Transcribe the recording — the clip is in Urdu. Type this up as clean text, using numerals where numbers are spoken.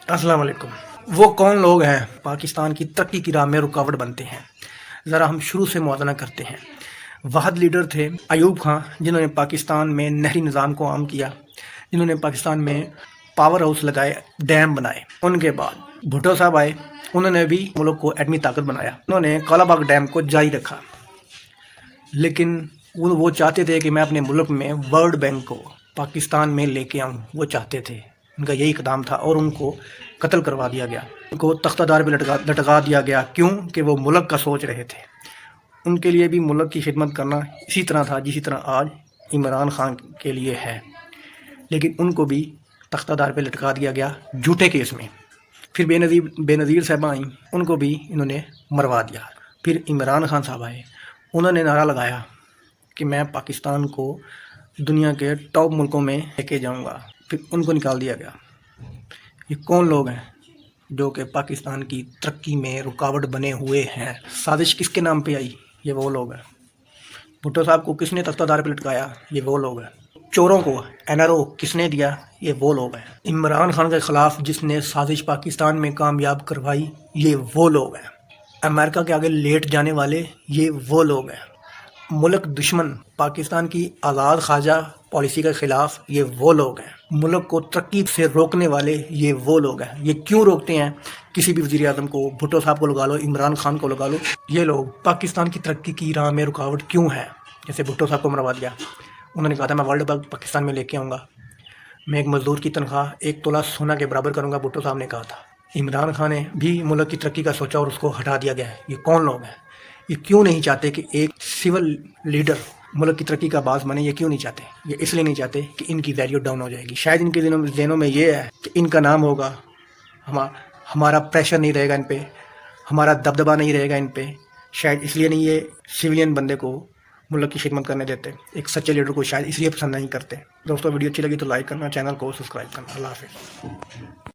السلام علیکم۔ وہ کون لوگ ہیں پاکستان کی ترقی کی راہ میں رکاوٹ بنتے ہیں؟ ذرا ہم شروع سے موازنہ کرتے ہیں۔ واحد لیڈر تھے ایوب خان، جنہوں نے پاکستان میں نہری نظام کو عام کیا، جنہوں نے پاکستان میں پاور ہاؤس لگائے، ڈیم بنائے۔ ان کے بعد بھٹو صاحب آئے، انہوں نے بھی ملک کو ایٹمی طاقت بنایا، انہوں نے کالا باغ ڈیم کو جاری رکھا، لیکن وہ چاہتے تھے کہ میں اپنے ملک میں ورلڈ بینک کو پاکستان میں لے کے آؤں۔ وہ چاہتے تھے، ان کا یہی اقدام تھا، اور ان کو قتل کروا دیا گیا، ان کو تختہ دار پہ لٹکا دیا گیا۔ کیوں کہ وہ ملک کا سوچ رہے تھے۔ ان کے لیے بھی ملک کی خدمت کرنا اسی طرح تھا جسی طرح آج عمران خان کے لیے ہے، لیکن ان کو بھی تختہ دار پہ لٹکا دیا گیا جھوٹے کیس میں۔ پھر بے نظیر صاحبہ آئیں، ان کو بھی انہوں نے مروا دیا۔ پھر عمران خان صاحب آئے، انہوں نے نعرہ لگایا کہ میں پاکستان کو دنیا کے ٹاپ ملکوں میں لے کے جاؤں گا، پھر ان کو نکال دیا گیا۔ یہ کون لوگ ہیں جو کہ پاکستان کی ترقی میں رکاوٹ بنے ہوئے ہیں؟ سازش کس کے نام پہ آئی؟ یہ وہ لوگ ہیں۔ بھٹو صاحب کو کس نے تختہ دار پہ لٹکایا؟ یہ وہ لوگ ہیں۔ چوروں کو NRO کس نے دیا؟ یہ وہ لوگ ہیں۔ عمران خان کے خلاف جس نے سازش پاکستان میں کامیاب کروائی، یہ وہ لوگ ہیں۔ امریکہ کے آگے لیٹ جانے والے، یہ وہ لوگ ہیں۔ ملک دشمن، پاکستان کی آزاد خواجہ پالیسی کے خلاف، یہ وہ لوگ ہیں۔ ملک کو ترقی سے روکنے والے، یہ وہ لوگ ہیں۔ یہ کیوں روکتے ہیں؟ کسی بھی وزیر اعظم کو، بھٹو صاحب کو لگا لو، عمران خان کو لگا لو، یہ لوگ پاکستان کی ترقی کی راہ میں رکاوٹ کیوں ہے؟ جیسے بھٹو صاحب کو مروا دیا، انہوں نے کہا تھا میں ورلڈ بینک پاکستان میں لے کے آؤں گا، میں ایک مزدور کی تنخواہ 1 تولہ سونا کے برابر کروں گا، بھٹو صاحب نے کہا تھا۔ عمران خان نے بھی ملک کی ترقی کا سوچا اور اس کو ہٹا دیا گیا ہے۔ یہ کون لوگ ہیں؟ یہ کیوں نہیں چاہتے کہ ایک سول لیڈر ملک کی ترقی کا باعث بنے؟ یہ کیوں نہیں چاہتے؟ یہ اس لیے نہیں چاہتے کہ ان کی ویلیو ڈاؤن ہو جائے گی۔ شاید ان کے ذہنوں میں یہ ہے کہ ان کا نام ہوگا، ہمارا پریشر نہیں رہے گا ان پہ، ہمارا دبدبہ نہیں رہے گا ان پہ، شاید اس لیے نہیں یہ سویلین بندے کو ملک کی خدمت کرنے دیتے۔ ایک سچے لیڈر کو شاید اس لیے پسند نہیں کرتے۔ دوستوں، ویڈیو اچھی لگی تو لائک کرنا، چینل کو سبسکرائب کرنا۔ اللہ حافظ۔